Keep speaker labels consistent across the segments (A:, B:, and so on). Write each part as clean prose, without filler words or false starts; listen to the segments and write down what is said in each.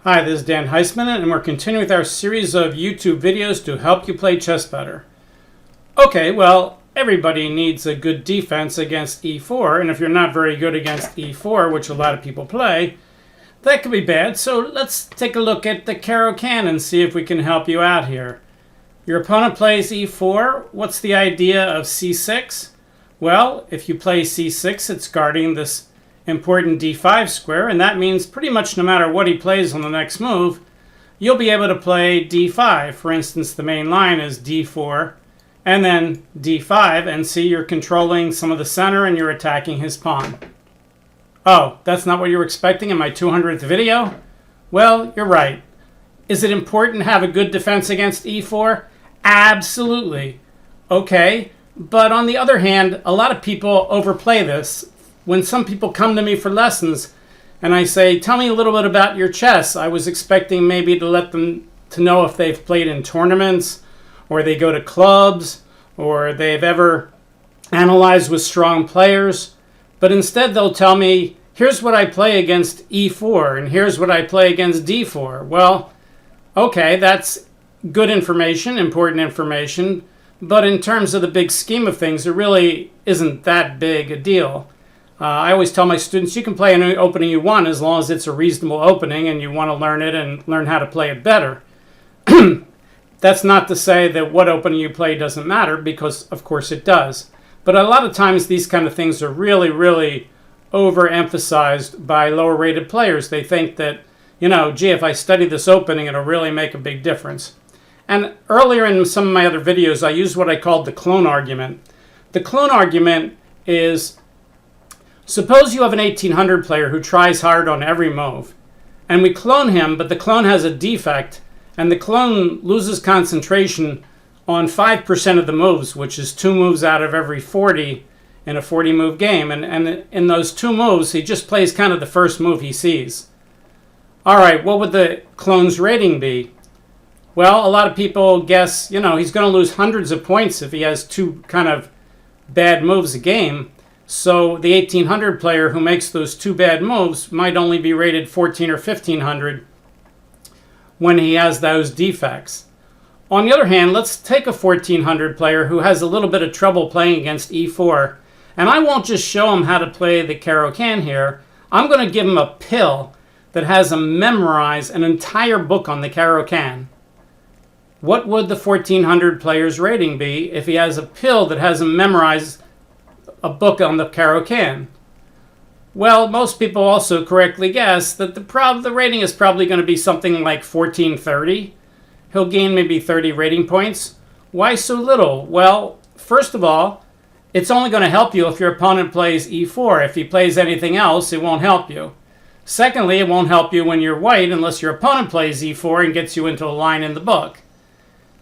A: Hi, this is Dan Heisman, and we're continuing with our series of YouTube videos to help you play chess better. Okay, well, everybody needs a good defense against e4, and if you're not very good against e4, which a lot of people play, that could be bad. So let's take a look at the Caro-Kann and see if we can help you out here. Your opponent plays e4. What's the idea of c6? Well, if you play c6, it's guarding this important d5 square, and that means pretty much no matter what he plays on the next move, you'll be able to play d5. For instance, the main line is d4 and then d5, and see, you're controlling some of the center and you're attacking his pawn. Oh, that's not what you were expecting in my 200th video? Well, you're right. Is it important to have a good defense against e4? Absolutely. Okay, but on the other hand, a lot of people overplay this. When some people come to me for lessons and I say, tell me a little bit about your chess, I was expecting maybe to let them to know if they've played in tournaments or they go to clubs or they've ever analyzed with strong players. But instead they'll tell me, here's what I play against e4 and here's what I play against d4. Well, okay, that's good information, important information, but in terms of the big scheme of things, it really isn't that big a deal. I always tell my students, you can play any opening you want as long as it's a reasonable opening and you want to learn it and learn how to play it better. That's not to say that what opening you play doesn't matter, because of course it does. But a lot of times these kind of things are really, really overemphasized by lower rated players. They think that, gee, if I study this opening, it'll really make a big difference. And earlier in some of my other videos, I used what I called the clone argument. The clone argument is, suppose you have an 1800 player who tries hard on every move, and we clone him, but the clone has a defect, and the clone loses concentration on 5% of the moves, which is 2 moves out of every 40 in a 40-move game. And in those 2 moves, he just plays kind of the first move he sees. All right, what would the clone's rating be? Well, a lot of people guess, he's going to lose hundreds of points if he has 2 kind of bad moves a game. So the 1800 player who makes those 2 bad moves might only be rated 14 or 1500 when he has those defects. On the other hand, let's take a 1400 player who has a little bit of trouble playing against e4. And I won't just show him how to play the Caro-Kann here. I'm going to give him a pill that has him memorize an entire book on the Caro-Kann. What would the 1400 player's rating be if he has a pill that has him memorize a book on the Caro-Kann? Well, most people also correctly guess that the rating is probably going to be something like 1430. He'll gain maybe 30 rating points. Why so little? Well, first of all, it's only going to help you if your opponent plays e4. If he plays anything else, it won't help you. Secondly, it won't help you when you're white unless your opponent plays e4 and gets you into a line in the book.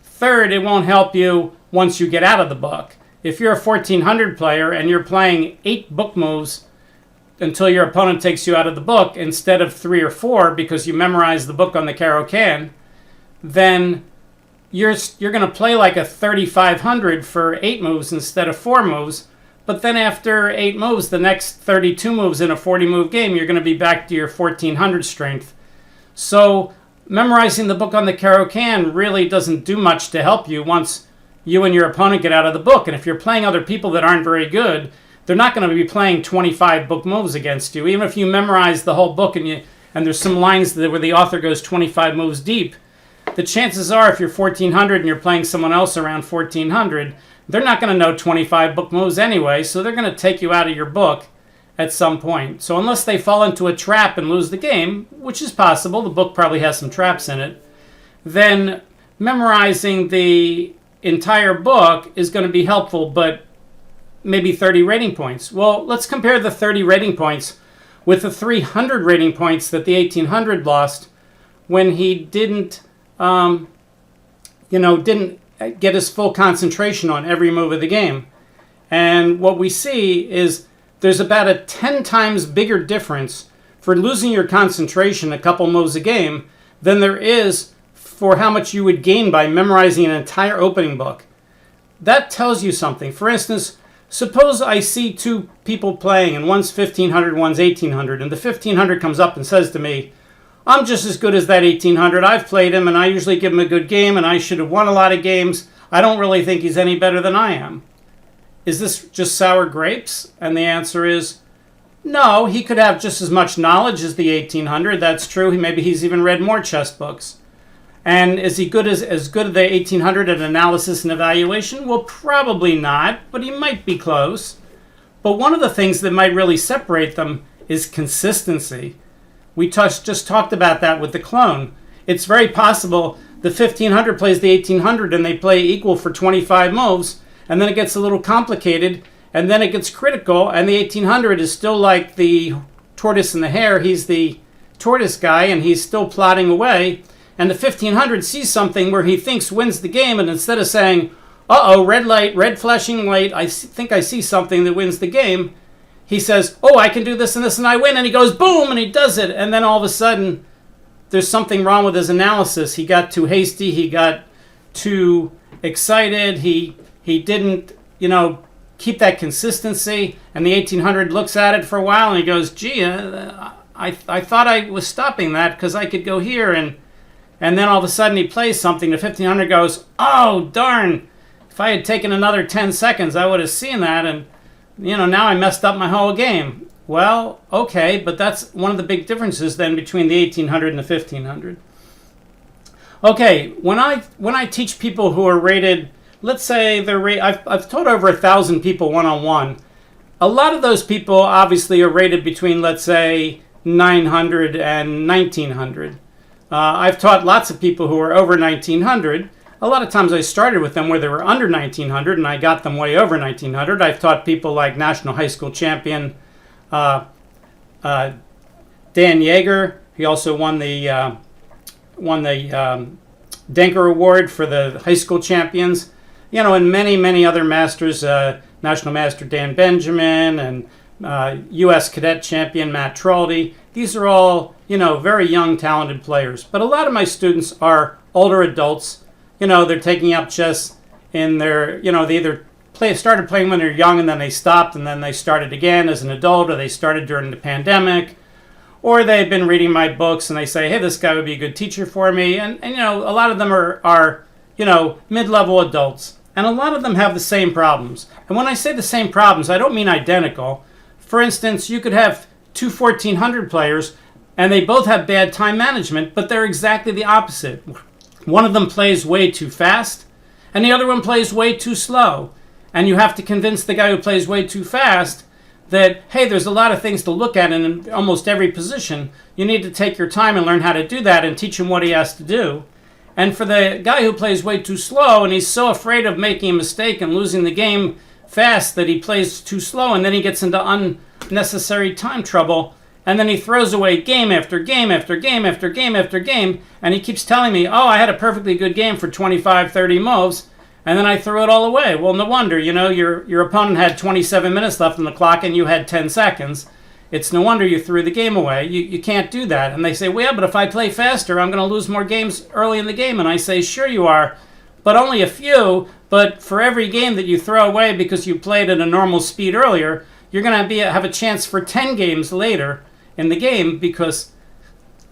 A: Third, it won't help you once you get out of the book. If you're a 1400 player and you're playing 8 book moves until your opponent takes you out of the book instead of 3 or 4 because you memorized the book on the Caro-Kann, then you're going to play like a 3500 for 8 moves instead of 4 moves. But then after 8 moves, the next 32 moves in a 40-move game, you're going to be back to your 1400 strength. So memorizing the book on the Caro-Kann really doesn't do much to help you once you and your opponent get out of the book. And if you're playing other people that aren't very good, they're not going to be playing 25 book moves against you. Even if you memorize the whole book and there's some lines where the author goes 25 moves deep, the chances are if you're 1400 and you're playing someone else around 1400, they're not going to know 25 book moves anyway, so they're going to take you out of your book at some point. So unless they fall into a trap and lose the game, which is possible, the book probably has some traps in it, then memorizing the entire book is going to be helpful, but maybe 30 rating points. Well, let's compare the 30 rating points with the 300 rating points that the 1800 lost when he didn't get his full concentration on every move of the game. And what we see is there's about a 10 times bigger difference for losing your concentration a couple moves a game than there is for how much you would gain by memorizing an entire opening book. That tells you something. For instance, suppose I see 2 people playing and one's 1500, one's 1800, and the 1500 comes up and says to me, I'm just as good as that 1800. I've played him, and I usually give him a good game, and I should have won a lot of games. I don't really think he's any better than I am. Is this just sour grapes? And the answer is no. He could have just as much knowledge as the 1800. That's true. Maybe he's even read more chess books. And is he good as good as the 1800 at analysis and evaluation? Well, probably not, but he might be close. But one of the things that might really separate them is consistency. We just talked about that with the clone. It's very possible the 1500 plays the 1800 and they play equal for 25 moves, and then it gets a little complicated, and then it gets critical, and the 1800 is still like the tortoise and the hare. He's the tortoise guy, and he's still plodding away. And the 1500 sees something where he thinks wins the game, and instead of saying, uh-oh, red light, red flashing light, I think I see something that wins the game, he says, oh, I can do this and this and I win, and he goes, boom, and he does it. And then all of a sudden, there's something wrong with his analysis. He got too hasty, he got too excited, he didn't, keep that consistency, and the 1800 looks at it for a while, and he goes, gee, I thought I was stopping that because I could go here, and then all of a sudden he plays something. The 1500 goes, oh, darn. If I had taken another 10 seconds, I would have seen that. And, now I messed up my whole game. Well, okay, but that's one of the big differences then between the 1800 and the 1500. Okay, when I teach people who are rated, let's say I've taught over 1,000 people one-on-one. A lot of those people obviously are rated between, let's say, 900 and 1900. I've taught lots of people who are over 1900. A lot of times I started with them where they were under 1900, and I got them way over 1900. I've taught people like national high school champion Dan Yeager. He also won the Denker Award for the high school champions. And many, many other masters, National Master Dan Benjamin and U.S. Cadet Champion Matt Traldi. These are all, very young, talented players. But a lot of my students are older adults. They're taking up chess in their, they either started playing when they're young and then they stopped and then they started again as an adult, or they started during the pandemic, or they've been reading my books and they say, hey, this guy would be a good teacher for me. And a lot of them are mid-level adults. And a lot of them have the same problems. And when I say the same problems, I don't mean identical. For instance, you could have two 1400 players and they both have bad time management, but they're exactly the opposite. One of them plays way too fast and the other one plays way too slow. And you have to convince the guy who plays way too fast that, hey, there's a lot of things to look at in almost every position. You need to take your time and learn how to do that and teach him what he has to do. And for the guy who plays way too slow and he's so afraid of making a mistake and losing the game fast that he plays too slow, and then he gets into unnecessary time trouble, and then he throws away game after game after game after game after game, and he keeps telling me, oh, I had a perfectly good game for 25, 30 moves, and then I threw it all away. Well, no wonder, your opponent had 27 minutes left on the clock and you had 10 seconds. It's no wonder you threw the game away. You can't do that. And they say, well, yeah, but if I play faster, I'm going to lose more games early in the game. And I say, sure you are, but only a few. But for every game that you throw away because you played at a normal speed earlier, you're going to have a chance for 10 games later in the game because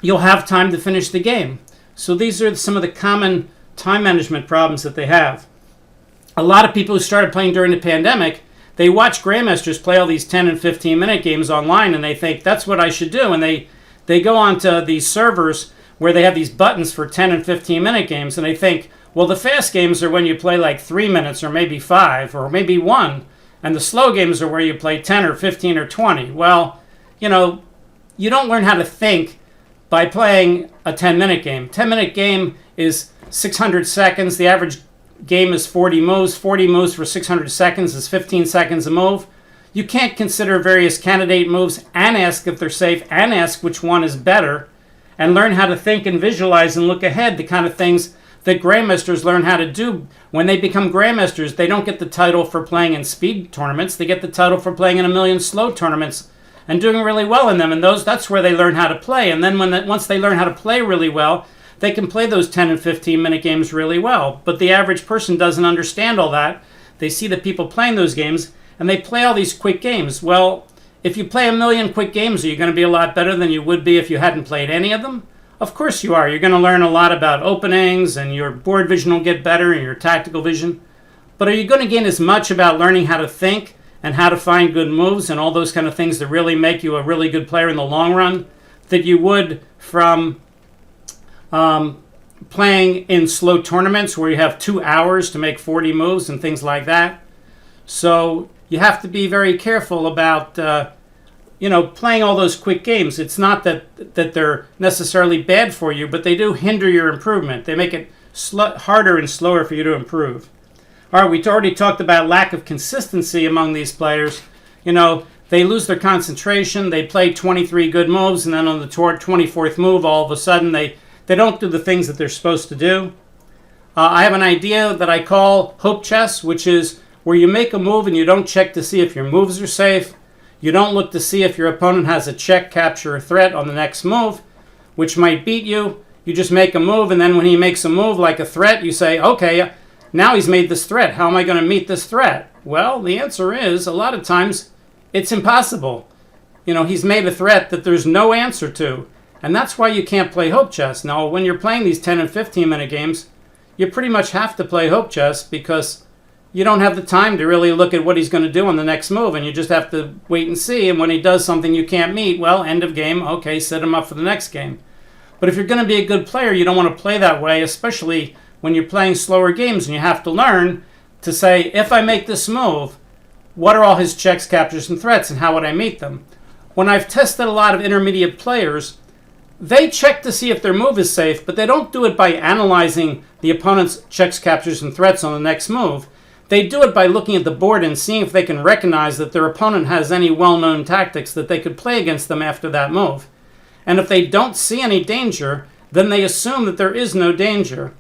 A: you'll have time to finish the game. So these are some of the common time management problems that they have. A lot of people who started playing during the pandemic, they watch grandmasters play all these 10 and 15-minute games online, and they think, that's what I should do. And they go onto these servers where they have these buttons for 10 and 15-minute games, and they think, well, the fast games are when you play like 3 minutes or maybe 5 or maybe 1, and the slow games are where you play 10 or 15 or 20. Well, you don't learn how to think by playing a 10-minute game. 10-minute game is 600 seconds. The average game is 40 moves. 40 moves for 600 seconds is 15 seconds a move. You can't consider various candidate moves and ask if they're safe and ask which one is better and learn how to think and visualize and look ahead, the kind of things that grandmasters learn how to do. When they become grandmasters, they don't get the title for playing in speed tournaments. They get the title for playing in a million slow tournaments and doing really well in them. And that's where they learn how to play. And then once they learn how to play really well, they can play those 10 and 15-minute games really well. But the average person doesn't understand all that. They see the people playing those games, and they play all these quick games. Well, if you play a million quick games, are you going to be a lot better than you would be if you hadn't played any of them? Of course you are. You're going to learn a lot about openings, and your board vision will get better, and your tactical vision. But are you going to gain as much about learning how to think and how to find good moves and all those kind of things that really make you a really good player in the long run that you would from playing in slow tournaments where you have 2 hours to make 40 moves and things like that? So you have to be very careful about playing all those quick games. It's not that they're necessarily bad for you, but they do hinder your improvement. They make it harder and slower for you to improve. All right, we already talked about lack of consistency among these players. They lose their concentration. They play 23 good moves, and then on the 24th move, all of a sudden they don't do the things that they're supposed to do. I have an idea that I call hope chess, which is where you make a move and you don't check to see if your moves are safe. You don't look to see if your opponent has a check, capture, or threat on the next move, which might beat you. You just make a move, and then when he makes a move like a threat, you say, okay, now he's made this threat. How am I going to meet this threat? Well, the answer is, a lot of times, it's impossible. He's made a threat that there's no answer to. And that's why you can't play hope chess. Now, when you're playing these 10 and 15-minute games, you pretty much have to play hope chess because you don't have the time to really look at what he's going to do on the next move, and you just have to wait and see. And when he does something you can't meet, well, end of game, okay, set him up for the next game. But if you're going to be a good player, you don't want to play that way, especially when you're playing slower games, and you have to learn to say, if I make this move, what are all his checks, captures, and threats, and how would I meet them? When I've tested a lot of intermediate players, they check to see if their move is safe, but they don't do it by analyzing the opponent's checks, captures, and threats on the next move. They do it by looking at the board and seeing if they can recognize that their opponent has any well-known tactics that they could play against them after that move. And if they don't see any danger, then they assume that there is no danger.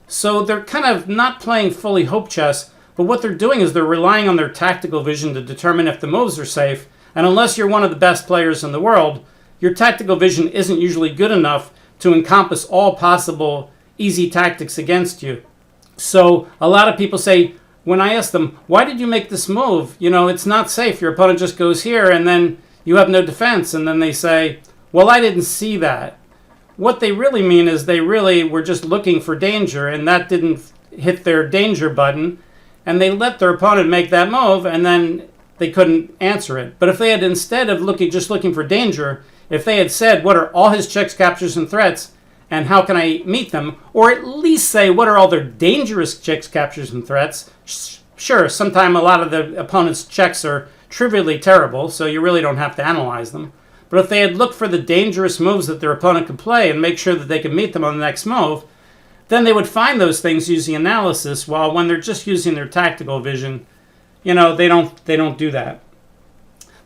A: So they're kind of not playing fully hope chess, but what they're doing is they're relying on their tactical vision to determine if the moves are safe. And unless you're one of the best players in the world, your tactical vision isn't usually good enough to encompass all possible easy tactics against you. So a lot of people say, when I ask them, why did you make this move? It's not safe. Your opponent just goes here and then you have no defense. And then they say, well, I didn't see that. What they really mean is they really were just looking for danger, and that didn't hit their danger button, and they let their opponent make that move, and then they couldn't answer it. But if they had, instead of just looking for danger, if they had said, what are all his checks, captures, and threats, and how can I meet them, or at least say, what are all their dangerous checks, captures, and threats? Sure, sometimes a lot of the opponent's checks are trivially terrible, so you really don't have to analyze them. But if they had looked for the dangerous moves that their opponent could play and make sure that they could meet them on the next move, then they would find those things using analysis, while when they're just using their tactical vision, they don't do that.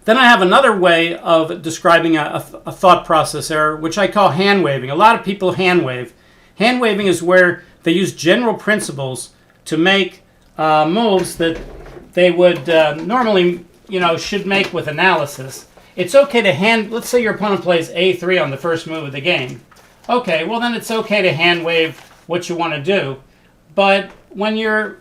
A: Then I have another way of describing a thought process error, which I call hand waving. A lot of people hand wave. Hand waving is where they use general principles to make moves that they would normally, should make with analysis. It's okay to let's say your opponent plays A3 on the first move of the game. Okay, well then it's okay to hand wave what you want to do. But when you're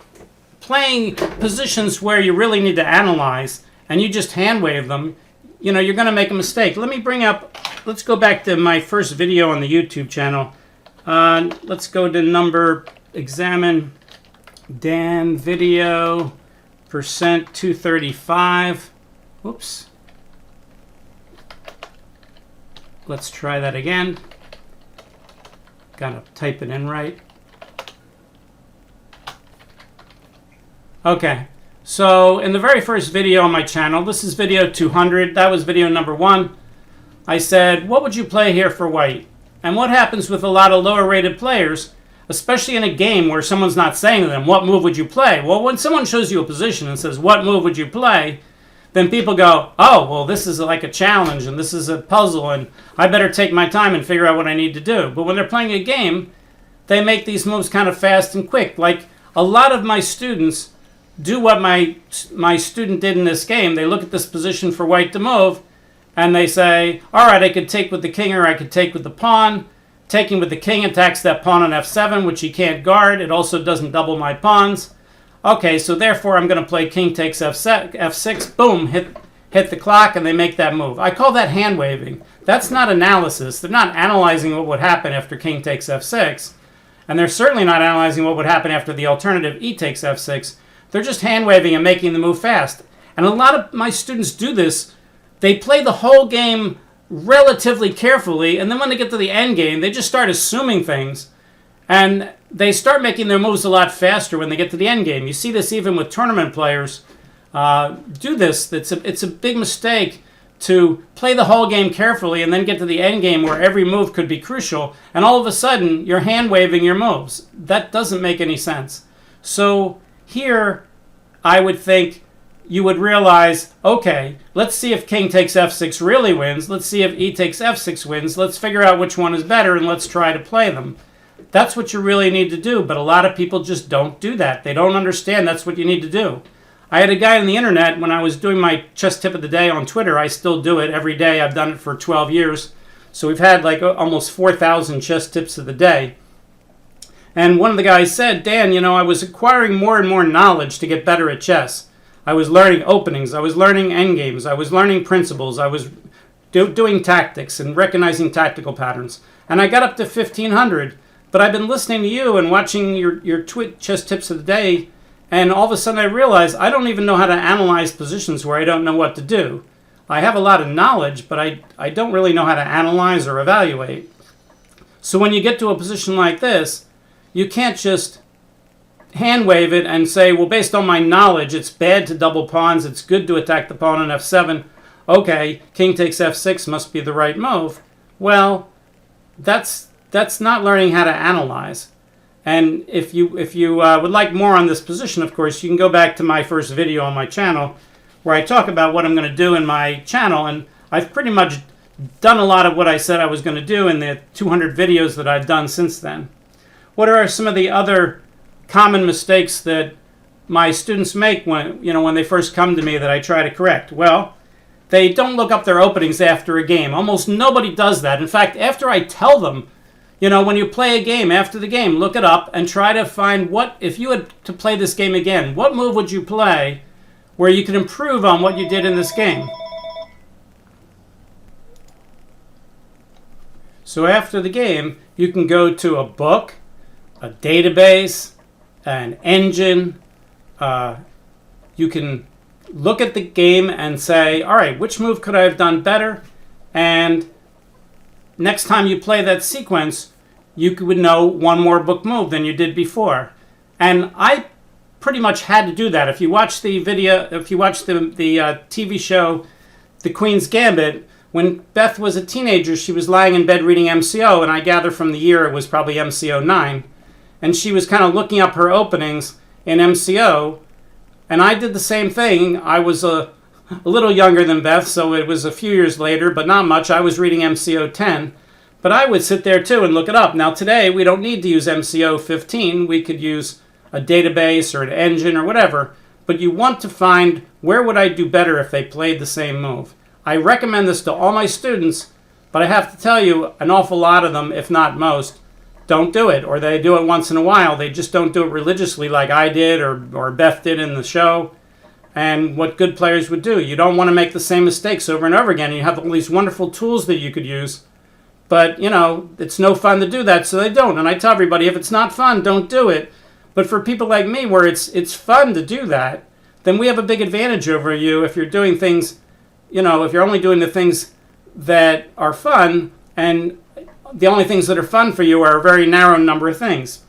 A: playing positions where you really need to analyze and you just hand wave them, you're going to make a mistake. Let's go back to my first video on the YouTube channel. Let's go to examine Dan video %235. Whoops. Let's try that again. Gotta type it in right. Okay, so in the very first video on my channel, this is video 200, that was video number 1, I said, what would you play here for white? And what happens with a lot of lower rated players, especially in a game where someone's not saying to them, what move would you play? Well, when someone shows you a position and says, what move would you play? Then people go, oh, well, this is like a challenge and this is a puzzle and I better take my time and figure out what I need to do. But when they're playing a game, they make these moves kind of fast and quick. Like a lot of my students do what my student did in this game. They look at this position for white to move and they say, all right, I could take with the king or I could take with the pawn. Taking with the king attacks that pawn on f7, which he can't guard. It also doesn't double my pawns. Okay, so therefore I'm going to play king takes f6. Boom, hit hit the clock, and they make that move. I call that hand waving. That's not analysis. They're not analyzing what would happen after king takes f6, and they're certainly not analyzing what would happen after the alternative e takes f6. They're just hand waving and making the move fast. And a lot of my students do this. They play the whole game relatively carefully, and then when they get to the end game, they just start assuming things, and they start making their moves a lot faster when they get to the end game. You see this even with tournament players do this. It's a big mistake to play the whole game carefully and then get to the end game where every move could be crucial, and all of a sudden you're hand waving your moves. That doesn't make any sense. So here I would think you would realize, okay, let's see if king takes f6 really wins. Let's see if e takes f6 wins. Let's figure out which one is better, and let's try to play them. That's what you really need to do, but a lot of people just don't do that. They don't understand that's what you need to do. I had a guy on the internet, when I was doing my chess tip of the day on Twitter, I still do it every day. I've done it for 12 years. So we've had like almost 4,000 chess tips of the day. And one of the guys said, Dan, I was acquiring more and more knowledge to get better at chess. I was learning openings, I was learning endgames, I was learning principles, I was doing tactics and recognizing tactical patterns. And I got up to 1,500, but I've been listening to you and watching your chess tips of the day, and all of a sudden I realized I don't even know how to analyze positions where I don't know what to do. I have a lot of knowledge, but I don't really know how to analyze or evaluate. So when you get to a position like this, you can't just hand wave it and say, well, based on my knowledge, it's bad to double pawns, it's good to attack the pawn on f7. Okay, king takes f6 must be the right move. Well, that's not learning how to analyze. And if you would like more on this position, of course, you can go back to my first video on my channel where I talk about what I'm going to do in my channel, and I've pretty much done a lot of what I said I was going to do in the 200 videos that I've done since then. What are some of the other common mistakes that my students make when they first come to me that I try to correct? Well, they don't look up their openings after a game. Almost nobody does that. In fact, after I tell them, when you play a game, after the game, look it up and try to find if you had to play this game again, what move would you play where you could improve on what you did in this game? So after the game, you can go to a book, a database, an engine. You can look at the game and say, all right, which move could I have done better? And next time you play that sequence, you would know one more book move than you did before. And I pretty much had to do that. If you watch the TV show, The Queen's Gambit, when Beth was a teenager, she was lying in bed reading MCO, and I gather from the year it was probably MCO 9. And she was kind of looking up her openings in MCO, and I did the same thing. I was a little younger than Beth, so it was a few years later, but not much. I was reading MCO 10, but I would sit there too and look it up. Now today, we don't need to use MCO 15. We could use a database or an engine or whatever, but you want to find where would I do better if they played the same move. I recommend this to all my students, but I have to tell you, an awful lot of them, if not most, don't do it, or they do it once in a while. They just don't do it religiously like I did or Beth did in the show. And what good players would do. You don't want to make the same mistakes over and over again. You have all these wonderful tools that you could use, but it's no fun to do that, so they don't. And I tell everybody, if it's not fun, don't do it. But for people like me, where it's fun to do that, then we have a big advantage over you if you're doing things, if you're only doing the things that are fun, and the only things that are fun for you are a very narrow number of things.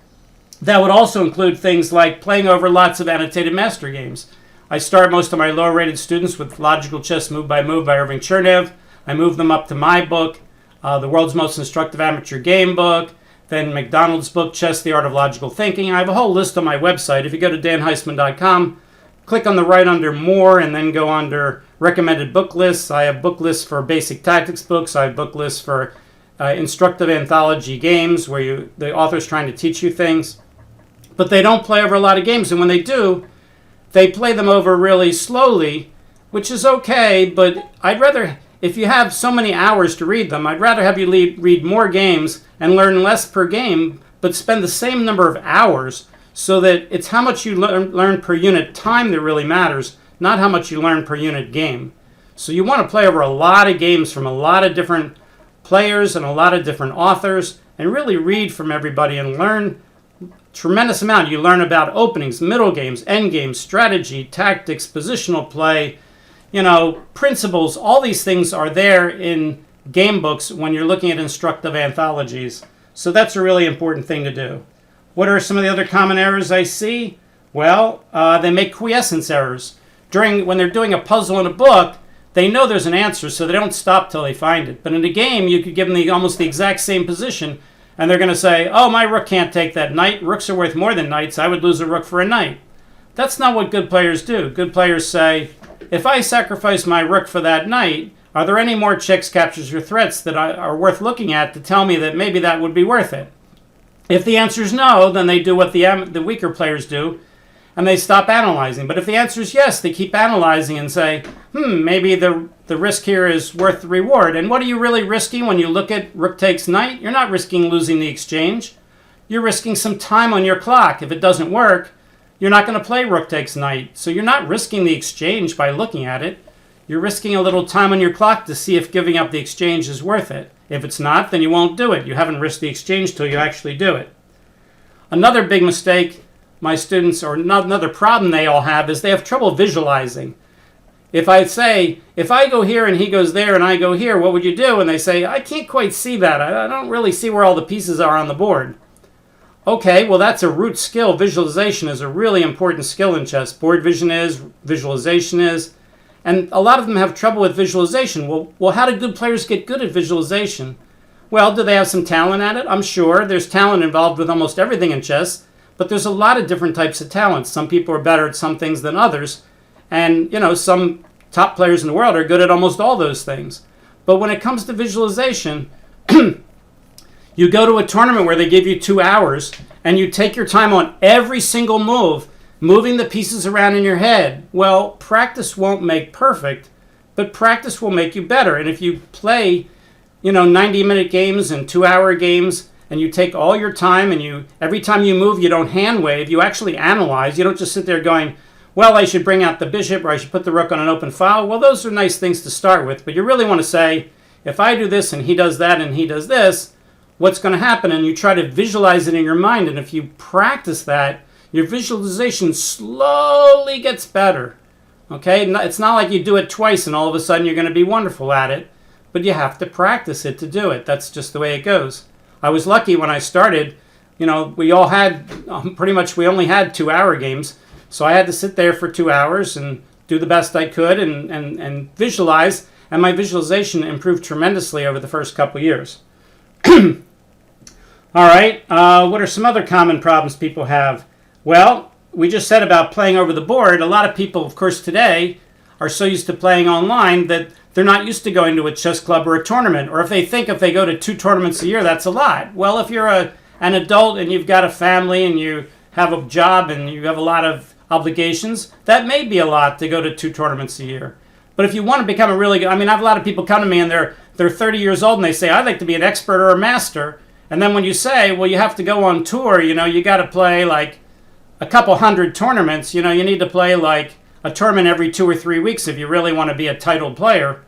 A: That would also include things like playing over lots of annotated master games. I start most of my lower-rated students with Logical Chess Move by Move by Irving Chernev. I move them up to my book, The World's Most Instructive Amateur Game Book, then McDonald's book, Chess, The Art of Logical Thinking. I have a whole list on my website. If you go to danheisman.com, click on the right under More, and then go under Recommended Book Lists. I have book lists for basic tactics books. I have book lists for instructive anthology games where the author's trying to teach you things. But they don't play over a lot of games, and when they do, they play them over really slowly, which is okay, but I'd rather, if you have so many hours to read them, I'd rather have you read more games and learn less per game, but spend the same number of hours, so that it's how much you learn per unit time that really matters, not how much you learn per unit game. So you want to play over a lot of games from a lot of different players and a lot of different authors, and really read from everybody and learn tremendous amount. You learn about openings, middle games, end games, strategy, tactics, positional play, principles. All these things are there in game books when you're looking at instructive anthologies. So that's a really important thing to do. What are some of the other common errors I see? Well, they make quiescence errors. When they're doing a puzzle in a book, they know there's an answer, so they don't stop till they find it. But in a game, you could give them almost the exact same position, and they're going to say, oh, my rook can't take that knight. Rooks are worth more than knights. I would lose a rook for a knight. That's not what good players do. Good players say, if I sacrifice my rook for that knight, are there any more checks, captures, or threats that are worth looking at to tell me that maybe that would be worth it? If the answer is no, then they do what the weaker players do, and they stop analyzing. But if the answer is yes, they keep analyzing and say, maybe the risk here is worth the reward. And what are you really risking when you look at rook takes knight? You're not risking losing the exchange. You're risking some time on your clock. If it doesn't work, you're not going to play rook takes knight. So you're not risking the exchange by looking at it. You're risking a little time on your clock to see if giving up the exchange is worth it. If it's not, then you won't do it. You haven't risked the exchange till you actually do it. Another big mistake my students, or another problem they all have, is they have trouble visualizing. If I say, if I go here and he goes there and I go here, what would you do? And they say, I can't quite see that. I don't really see where all the pieces are on the board. Okay, well, that's a root skill. Visualization is a really important skill in chess. Board vision is, visualization is. And a lot of them have trouble with visualization. Well, how do good players get good at visualization? Well, do they have some talent at it? I'm sure. There's talent involved with almost everything in chess, but there's a lot of different types of talents. Some people are better at some things than others. And, some top players in the world are good at almost all those things. But when it comes to visualization, you go to a tournament where they give you 2 hours and you take your time on every single move, moving the pieces around in your head. Well, practice won't make perfect, but practice will make you better. And if you play, 90-minute games and 2-hour games, and you take all your time and every time you move, you don't hand wave, you actually analyze. You don't just sit there going, well, I should bring out the bishop or I should put the rook on an open file. Well, those are nice things to start with, but you really want to say, if I do this and he does that and he does this, what's going to happen? And you try to visualize it in your mind. And if you practice that, your visualization slowly gets better. Okay? It's not like you do it twice and all of a sudden you're going to be wonderful at it, but you have to practice it to do it. That's just the way it goes. I was lucky when I started. We all had, we only had 2-hour games. So I had to sit there for 2 hours and do the best I could and visualize. And my visualization improved tremendously over the first couple years. All right. What are some other common problems people have? Well, we just said about playing over the board. A lot of people, of course, today are so used to playing online that they're not used to going to a chess club or a tournament. Or if they think if they go to 2 tournaments a year, that's a lot. Well, if you're an adult and you've got a family and you have a job and you have a lot of obligations, that may be a lot to go to 2 tournaments a year. But if you want to become a really good, I have a lot of people come to me and they're 30 years old and they say, I'd like to be an expert or a master. And then when you say, well, you have to go on tour, you got to play like a couple hundred tournaments, you need to play like a tournament every 2 or 3 weeks if you really want to be a titled player.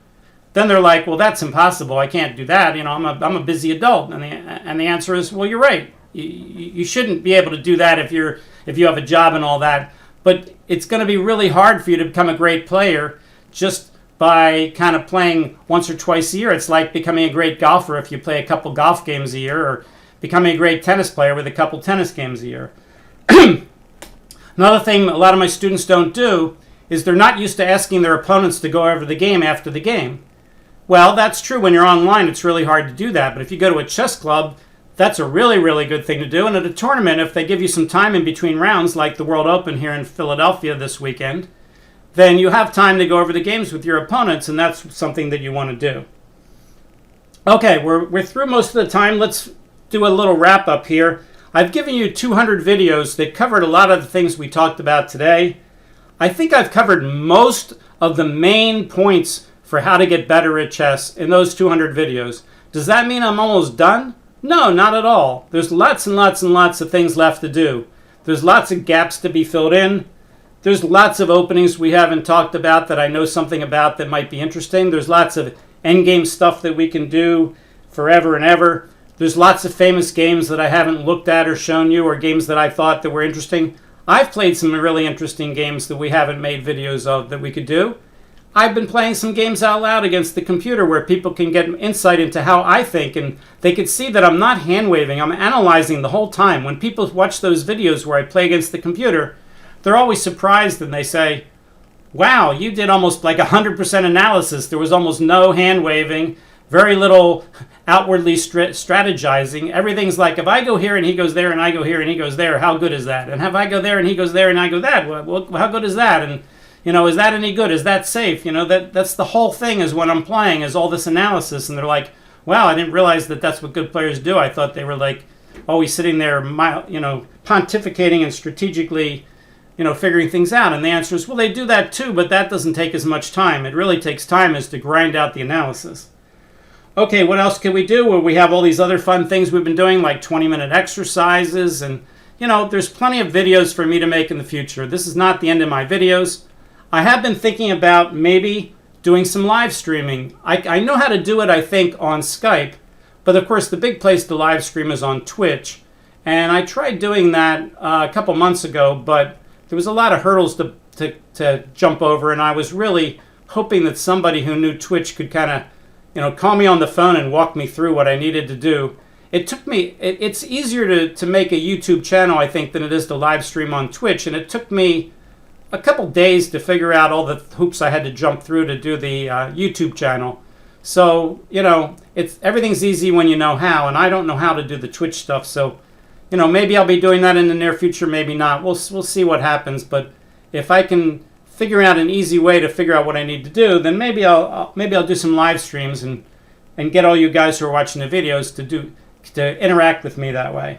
A: Then they're like, well, that's impossible. I can't do that. I'm a busy adult. And the answer is, well, you're right. You shouldn't be able to do that if you have a job and all that. But it's going to be really hard for you to become a great player just by kind of playing once or twice a year. It's like becoming a great golfer if you play a couple golf games a year, or becoming a great tennis player with a couple tennis games a year. Another thing a lot of my students don't do is they're not used to asking their opponents to go over the game after the game. Well, that's true. When you're online, it's really hard to do that. But if you go to a chess club, that's a really, really good thing to do. And at a tournament, if they give you some time in between rounds, like the World Open here in Philadelphia this weekend, then you have time to go over the games with your opponents, and that's something that you want to do. Okay, we're through most of the time. Let's do a little wrap-up here. I've given you 200 videos that covered a lot of the things we talked about today. I think I've covered most of the main points for how to get better at chess in those 200 videos. Does that mean I'm almost done? No, not at all. There's lots and lots and lots of things left to do. There's lots of gaps to be filled in. There's lots of openings we haven't talked about that I know something about that might be interesting. There's lots of endgame stuff that we can do forever and ever. There's lots of famous games that I haven't looked at or shown you, or games that I thought that were interesting. I've played some really interesting games that we haven't made videos of that we could do. I've been playing some games out loud against the computer where people can get insight into how I think, and they could see that I'm not hand-waving. I'm analyzing the whole time. When people watch those videos where I play against the computer, they're always surprised and they say, wow, you did almost like 100% analysis. There was almost no hand-waving, very little outwardly strategizing. Everything's like, if I go here and he goes there and I go here and he goes there, how good is that? And if I go there and he goes there and I go that, well, how good is that? And is that any good? Is that safe? That's the whole thing is when I'm playing is all this analysis. And they're like, wow, I didn't realize that that's what good players do. I thought they were like always sitting there, pontificating and strategically, figuring things out. And the answer is, well, they do that too, but that doesn't take as much time. It really takes time is to grind out the analysis. Okay, what else can we do? Well, we have all these other fun things we've been doing, like 20-minute exercises. And, there's plenty of videos for me to make in the future. This is not the end of my videos. I have been thinking about maybe doing some live streaming. I know how to do it, I think, on Skype. But, of course, the big place to live stream is on Twitch. And I tried doing that a couple months ago, but there was a lot of hurdles to jump over. And I was really hoping that somebody who knew Twitch could kind of call me on the phone and walk me through what I needed to do. It took me, it's easier to make a YouTube channel, I think, than it is to live stream on Twitch. And it took me a couple days to figure out all the hoops I had to jump through to do the YouTube channel. So, everything's easy when you know how, and I don't know how to do the Twitch stuff. So, maybe I'll be doing that in the near future, maybe not. We'll see what happens. But if I can figure out an easy way to figure out what I need to do, then maybe I'll do some live streams and get all you guys who are watching the videos to interact with me that way.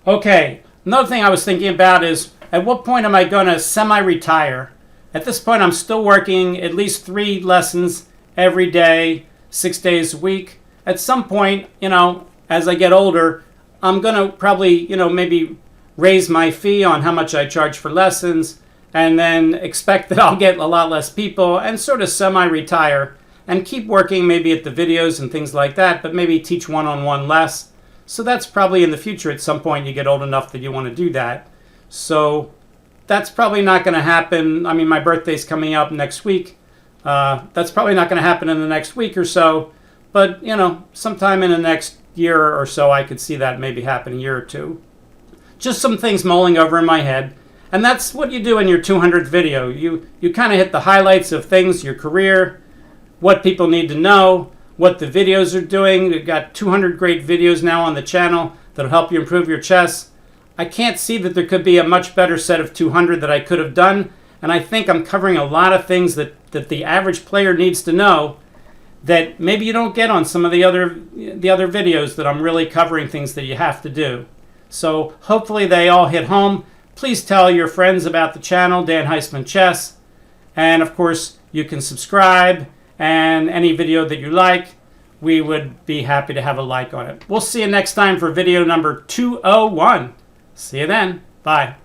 A: Okay, another thing I was thinking about is at what point am I going to semi-retire? At this point, I'm still working at least 3 lessons every day, 6 days a week. At some point, as I get older, I'm going to probably, maybe raise my fee on how much I charge for lessons, and then expect that I'll get a lot less people and sort of semi-retire and keep working maybe at the videos and things like that, but maybe teach one-on-one less. So that's probably in the future at some point you get old enough that you want to do that. So that's probably not going to happen. I mean, my birthday's coming up next week. That's probably not going to happen in the next week or so. But, sometime in the next year or so, I could see that maybe happen, a year or two. Just some things mulling over in my head. And that's what you do in your 200th video. You kind of hit the highlights of things, your career, what people need to know, what the videos are doing. We've got 200 great videos now on the channel that'll help you improve your chess. I can't see that there could be a much better set of 200 that I could have done. And I think I'm covering a lot of things that the average player needs to know that maybe you don't get on some of the other videos that I'm really covering things that you have to do. So hopefully they all hit home. Please tell your friends about the channel, Dan Heisman Chess. And of course, you can subscribe, and any video that you like, we would be happy to have a like on it. We'll see you next time for video number 201. See you then. Bye.